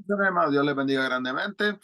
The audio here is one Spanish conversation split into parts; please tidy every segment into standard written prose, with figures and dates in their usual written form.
Hermano, Dios les bendiga grandemente.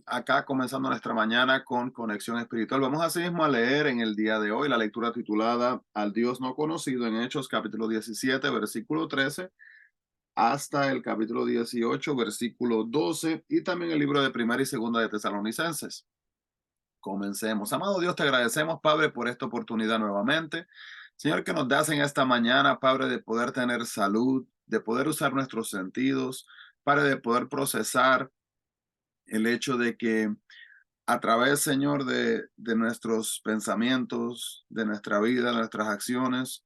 Acá comenzando nuestra mañana con conexión espiritual. Vamos así mismo a leer en el día de hoy la lectura titulada Al Dios no conocido en Hechos capítulo 17 versículo 13 hasta el capítulo 18 versículo 12 y también el libro de Primera y Segunda de Tesalonicenses. Comencemos. Amado Dios, te agradecemos, Padre, por esta oportunidad nuevamente. Señor, que nos das en esta mañana, Padre, de poder tener salud, de poder usar nuestros sentidos, Padre, de poder procesar el hecho de que a través, Señor, de nuestros pensamientos, de nuestra vida, de nuestras acciones,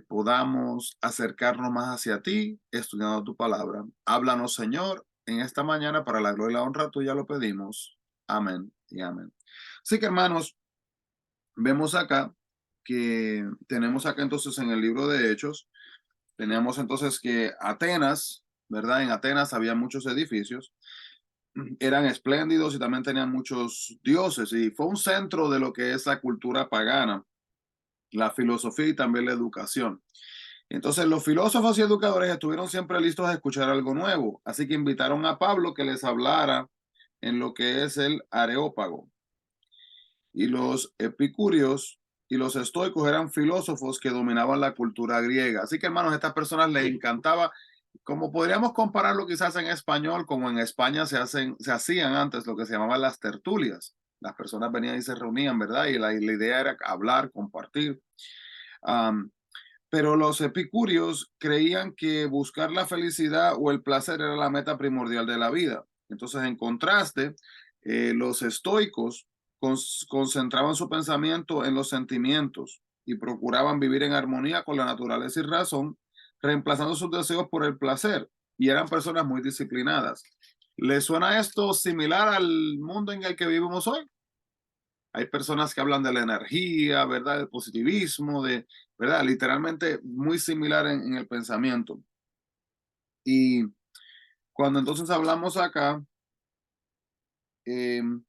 podamos acercarnos más hacia ti, estudiando tu palabra. Háblanos, Señor, en esta mañana para la gloria y la honra tuya lo pedimos. Amén y amén. Así que, hermanos, vemos acá que tenemos acá entonces en el libro de Hechos, tenemos entonces que Atenas, ¿verdad? En Atenas había muchos edificios, eran espléndidos y también tenían muchos dioses y fue un centro de lo que es la cultura pagana, la filosofía y también la educación. Entonces los filósofos y educadores estuvieron siempre listos a escuchar algo nuevo, así que invitaron a Pablo que les hablara en lo que es el Areópago. Y los epicúreos y los estoicos eran filósofos que dominaban la cultura griega. Así que, hermanos, a estas personas les encantaba, como podríamos compararlo quizás en español, como en España se hacían antes lo que se llamaban las tertulias. Las personas venían y se reunían, ¿verdad? Y la idea era hablar, compartir. Um, pero los epicúreos creían que buscar la felicidad o el placer era la meta primordial de la vida. Entonces, en contraste, los estoicos concentraban su pensamiento en los sentimientos y procuraban vivir en armonía con la naturaleza y razón, reemplazando sus deseos por el placer, y eran personas muy disciplinadas. ¿Les suena esto similar al mundo en el que vivimos hoy? Hay personas que hablan de la energía, ¿verdad? Del positivismo, ¿verdad? Literalmente muy similar en el pensamiento. Y cuando entonces hablamos acá, en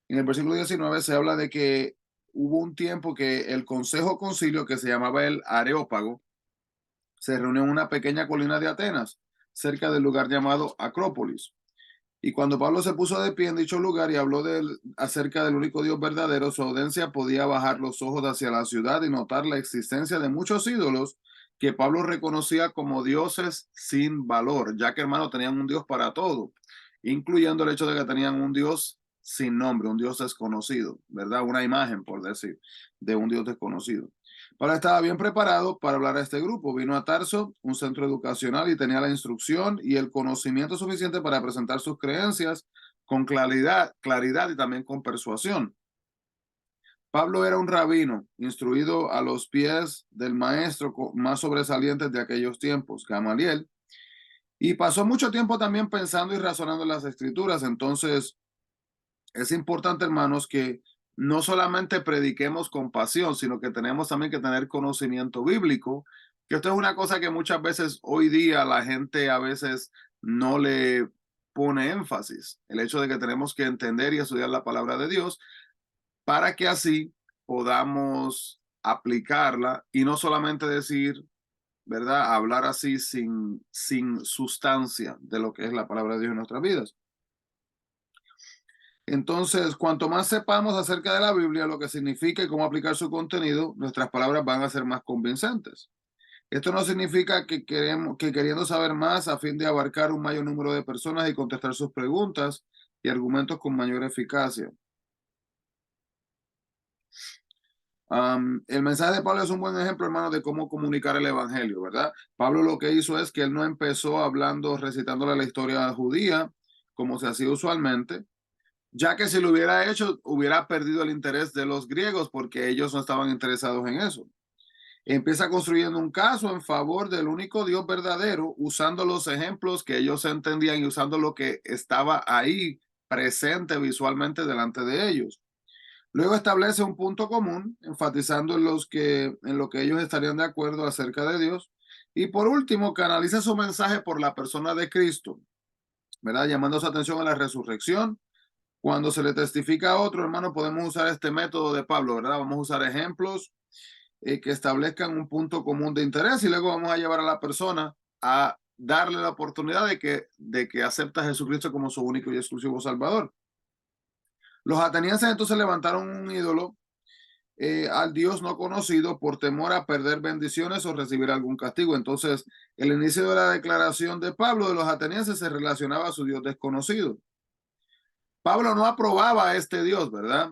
el versículo 19 se habla de que hubo un tiempo que el Consejo Concilio, que se llamaba el Areópago, se reunió en una pequeña colina de Atenas, cerca del lugar llamado Acrópolis. Y cuando Pablo se puso de pie en dicho lugar y habló acerca del único Dios verdadero, su audiencia podía bajar los ojos hacia la ciudad y notar la existencia de muchos ídolos que Pablo reconocía como dioses sin valor, ya que, hermano, tenían un Dios para todo, incluyendo el hecho de que tenían un Dios sin nombre, un Dios desconocido, ¿verdad? Una imagen, por decir, de un Dios desconocido. Pablo estaba bien preparado para hablar a este grupo. Vino a Tarso, un centro educacional, y tenía la instrucción y el conocimiento suficiente para presentar sus creencias con claridad y también con persuasión. Pablo era un rabino, instruido a los pies del maestro más sobresaliente de aquellos tiempos, Gamaliel, y pasó mucho tiempo también pensando y razonando en las escrituras. Entonces, es importante, hermanos, que no solamente prediquemos con pasión, sino que tenemos también que tener conocimiento bíblico, que esto es una cosa que muchas veces hoy día la gente a veces no le pone énfasis, el hecho de que tenemos que entender y estudiar la palabra de Dios para que así podamos aplicarla y no solamente decir, ¿verdad? Hablar así sin sustancia de lo que es la palabra de Dios en nuestras vidas. Entonces, cuanto más sepamos acerca de la Biblia, lo que significa y cómo aplicar su contenido, nuestras palabras van a ser más convincentes. Esto no significa que queriendo saber más a fin de abarcar un mayor número de personas y contestar sus preguntas y argumentos con mayor eficacia. El mensaje de Pablo es un buen ejemplo, hermano, de cómo comunicar el evangelio, ¿verdad? Pablo lo que hizo es que él no empezó hablando, recitándole la historia judía, como se hacía usualmente, ya que si lo hubiera hecho, hubiera perdido el interés de los griegos porque ellos no estaban interesados en eso. Empieza construyendo un caso en favor del único Dios verdadero, usando los ejemplos que ellos entendían y usando lo que estaba ahí presente visualmente delante de ellos. Luego establece un punto común, enfatizando en lo que ellos estarían de acuerdo acerca de Dios. Y por último, canaliza su mensaje por la persona de Cristo, ¿verdad? Llamando su atención a la resurrección. Cuando se le testifica a otro, hermano, podemos usar este método de Pablo, ¿verdad? Vamos a usar ejemplos que establezcan un punto común de interés y luego vamos a llevar a la persona a darle la oportunidad de que acepte a Jesucristo como su único y exclusivo Salvador. Los atenienses entonces levantaron un ídolo al Dios no conocido por temor a perder bendiciones o recibir algún castigo. Entonces, el inicio de la declaración de Pablo de los atenienses se relacionaba a su Dios desconocido. Pablo no aprobaba a este Dios, ¿verdad?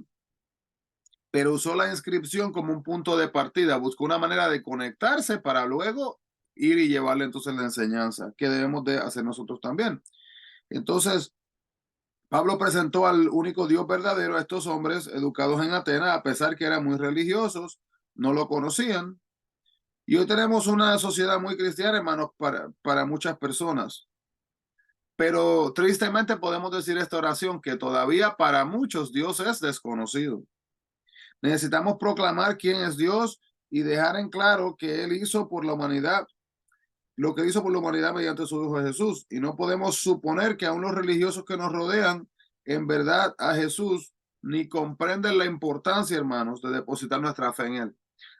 Pero usó la inscripción como un punto de partida, buscó una manera de conectarse para luego ir y llevarle entonces la enseñanza que debemos de hacer nosotros también. Entonces, Pablo presentó al único Dios verdadero a estos hombres educados en Atenas, a pesar que eran muy religiosos, no lo conocían. Y hoy tenemos una sociedad muy cristiana, hermanos, para muchas personas. Pero tristemente podemos decir esta oración, que todavía para muchos Dios es desconocido. Necesitamos proclamar quién es Dios y dejar en claro que Él hizo por la humanidad lo que hizo por la humanidad mediante su Hijo Jesús. Y no podemos suponer que aún los religiosos que nos rodean en verdad a Jesús ni comprenden la importancia, hermanos, de depositar nuestra fe en Él.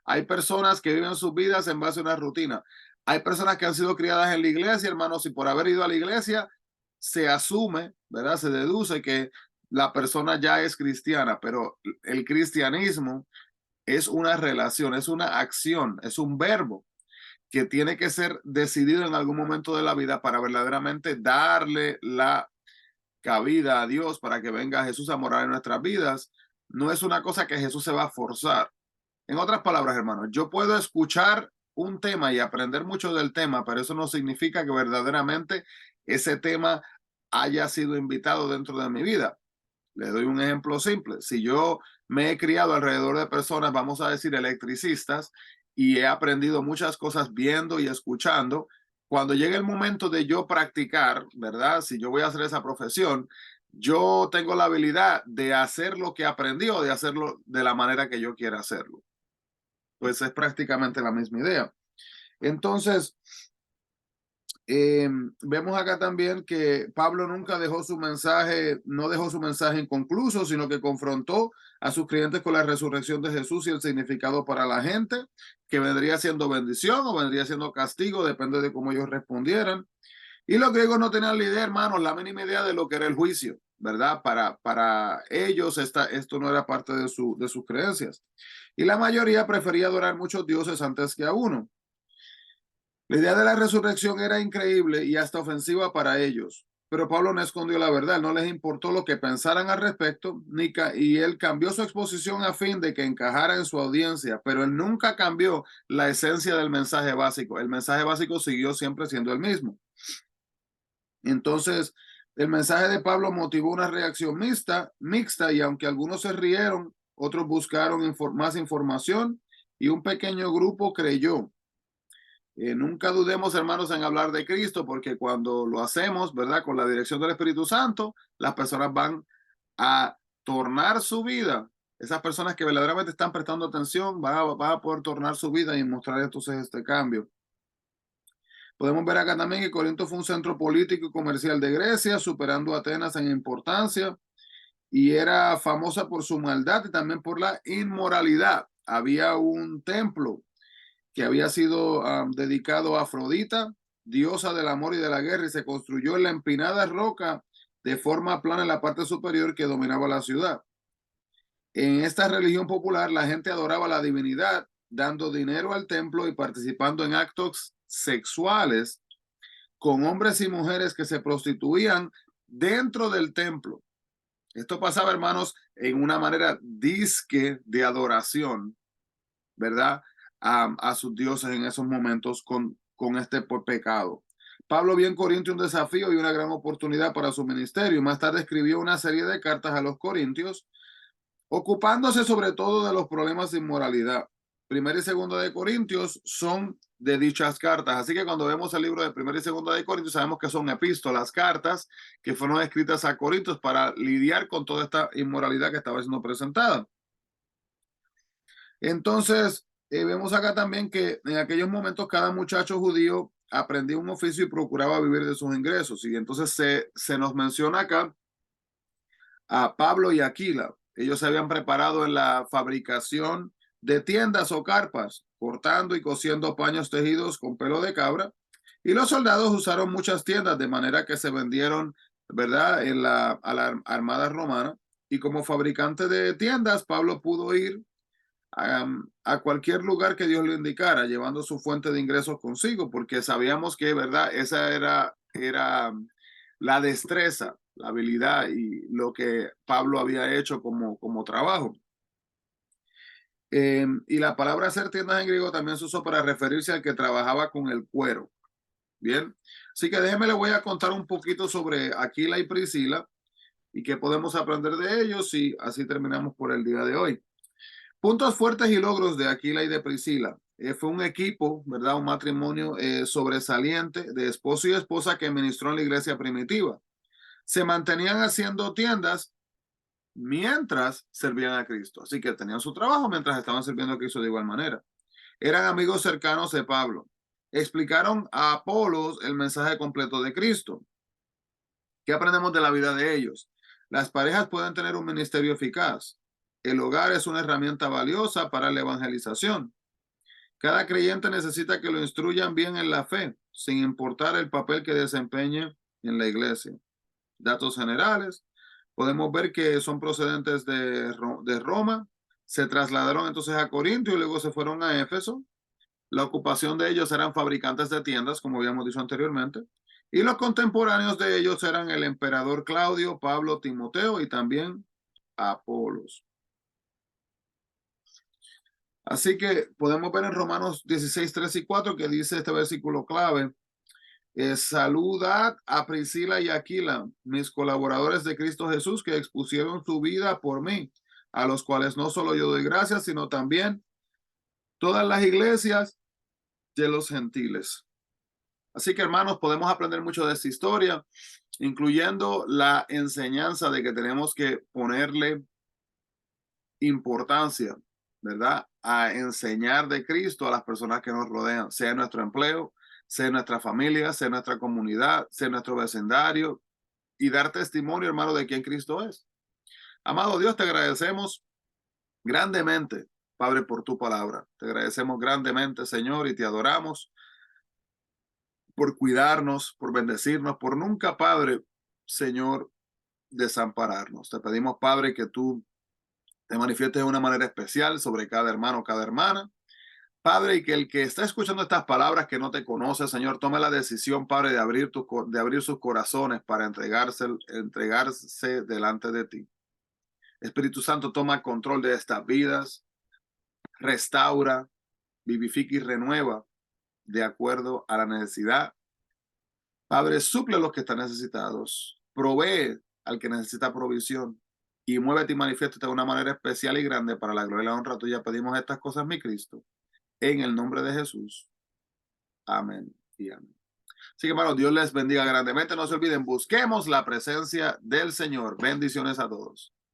Hay personas que viven sus vidas en base a una rutina. Hay personas que han sido criadas en la iglesia, hermanos, y por haber ido a la iglesia se asume, ¿verdad? Se deduce que la persona ya es cristiana, pero el cristianismo es una relación, es una acción, es un verbo que tiene que ser decidido en algún momento de la vida para verdaderamente darle la cabida a Dios para que venga Jesús a morar en nuestras vidas. No es una cosa que Jesús se va a forzar. En otras palabras, hermanos, yo puedo escuchar un tema y aprender mucho del tema, pero eso no significa que verdaderamente ese tema haya sido invitado dentro de mi vida. Le doy un ejemplo simple. Si yo me he criado alrededor de personas, vamos a decir, electricistas, y he aprendido muchas cosas viendo y escuchando, cuando llegue el momento de yo practicar, ¿verdad? Si yo voy a hacer esa profesión, yo tengo la habilidad de hacer lo que aprendí o de hacerlo de la manera que yo quiera hacerlo. Pues es prácticamente la misma idea. Entonces, vemos acá también que Pablo nunca dejó su mensaje, no dejó su mensaje inconcluso, sino que confrontó a sus creyentes con la resurrección de Jesús y el significado para la gente, que vendría siendo bendición o vendría siendo castigo, depende de cómo ellos respondieran. Y los griegos no tenían la idea, hermanos, la mínima idea de lo que era el juicio, ¿verdad? Para ellos esto no era parte de sus creencias. Y la mayoría prefería adorar muchos dioses antes que a uno. La idea de la resurrección era increíble y hasta ofensiva para ellos, pero Pablo no escondió la verdad, no les importó lo que pensaran al respecto, y él cambió su exposición a fin de que encajara en su audiencia, pero él nunca cambió la esencia del mensaje básico. El mensaje básico siguió siempre siendo el mismo. Entonces, el mensaje de Pablo motivó una reacción mixta, y aunque algunos se rieron, otros buscaron más información y un pequeño grupo creyó. Nunca dudemos, hermanos, en hablar de Cristo, porque cuando lo hacemos, ¿verdad? Con la dirección del Espíritu Santo, las personas van a tornar su vida. Esas personas que verdaderamente están prestando atención van a poder tornar su vida y mostrar entonces este cambio. Podemos ver acá también que Corinto fue un centro político y comercial de Grecia, superando a Atenas en importancia, y era famosa por su maldad y también por la inmoralidad. Había un templo que había sido dedicado a Afrodita, diosa del amor y de la guerra, y se construyó en la empinada roca de forma plana en la parte superior que dominaba la ciudad. En esta religión popular, la gente adoraba a la divinidad, dando dinero al templo y participando en actos sexuales con hombres y mujeres que se prostituían dentro del templo. Esto pasaba, hermanos, en una manera disque de adoración, ¿verdad? A sus dioses en esos momentos con este pecado. Pablo vio en Corinto un desafío y una gran oportunidad para su ministerio. Más tarde escribió una serie de cartas a los corintios, ocupándose sobre todo de los problemas de inmoralidad. Primera y segunda de Corintios son de dichas cartas. Así que cuando vemos el libro de Primera y Segunda de Corintios, sabemos que son epístolas, cartas que fueron escritas a Corintios para lidiar con toda esta inmoralidad que estaba siendo presentada. Entonces, vemos acá también que en aquellos momentos cada muchacho judío aprendía un oficio y procuraba vivir de sus ingresos. Y entonces se nos menciona acá a Pablo y Aquila. Ellos se habían preparado en la fabricación de tiendas o carpas, cortando y cosiendo paños tejidos con pelo de cabra, Y los soldados usaron muchas tiendas de manera que se vendieron, ¿verdad?, a la armada romana. Y como fabricante de tiendas, Pablo pudo ir a cualquier lugar que Dios le indicara, llevando su fuente de ingresos consigo, porque sabíamos que, ¿verdad?, esa era la destreza, la habilidad y lo que Pablo había hecho como trabajo. Y la palabra hacer tiendas en griego también se usó para referirse al que trabajaba con el cuero. Bien, así que déjeme, le voy a contar un poquito sobre Aquila y Priscila y qué podemos aprender de ellos, y así terminamos por el día de hoy. Puntos fuertes y logros de Aquila y de Priscila. Fue un equipo, ¿verdad? Un matrimonio sobresaliente de esposo y esposa que ministró en la iglesia primitiva. Se mantenían haciendo tiendas mientras servían a Cristo. Así que tenían su trabajo mientras estaban sirviendo a Cristo de igual manera. Eran amigos cercanos de Pablo. Explicaron a Apolos el mensaje completo de Cristo. ¿Qué aprendemos de la vida de ellos? Las parejas pueden tener un ministerio eficaz. El hogar es una herramienta valiosa para la evangelización. Cada creyente necesita que lo instruyan bien en la fe, sin importar el papel que desempeñe en la iglesia. Datos generales. Podemos ver que son procedentes de Roma. Se trasladaron entonces a Corinto y luego se fueron a Éfeso. La ocupación de ellos eran fabricantes de tiendas, como habíamos dicho anteriormente, y los contemporáneos de ellos eran el emperador Claudio, Pablo, Timoteo y también Apolos. Así que podemos ver en Romanos 16, 3 y 4 que dice este versículo clave: saludad a Priscila y Aquila, mis colaboradores de Cristo Jesús, que expusieron su vida por mí, a los cuales no solo yo doy gracias, sino también todas las iglesias de los gentiles. Así que, hermanos, podemos aprender mucho de esta historia, incluyendo la enseñanza de que tenemos que ponerle importancia, ¿verdad?, a enseñar de Cristo a las personas que nos rodean, sea en nuestro empleo, sea en nuestra familia, sea en nuestra comunidad, sea en nuestro vecindario, y dar testimonio, hermano, de quién Cristo es. Amado Dios, te agradecemos grandemente, Padre, por tu palabra. Te agradecemos grandemente, Señor, y te adoramos por cuidarnos, por bendecirnos, por nunca, Padre, Señor, desampararnos. Te pedimos, Padre, que tú te manifiestes de una manera especial sobre cada hermano, cada hermana. Padre, y que el que está escuchando estas palabras que no te conoce, Señor, tome la decisión, Padre, de abrir sus corazones para entregarse delante de ti. Espíritu Santo, toma control de estas vidas, restaura, vivifica y renueva de acuerdo a la necesidad. Padre, suple a los que están necesitados, provee al que necesita provisión, y muévete y manifiéstate de una manera especial y grande para la gloria y la honra tuya. Pedimos estas cosas, mi Cristo, en el nombre de Jesús. Amén y amén. Así que, hermanos, Dios les bendiga grandemente. No se olviden, busquemos la presencia del Señor. Bendiciones a todos.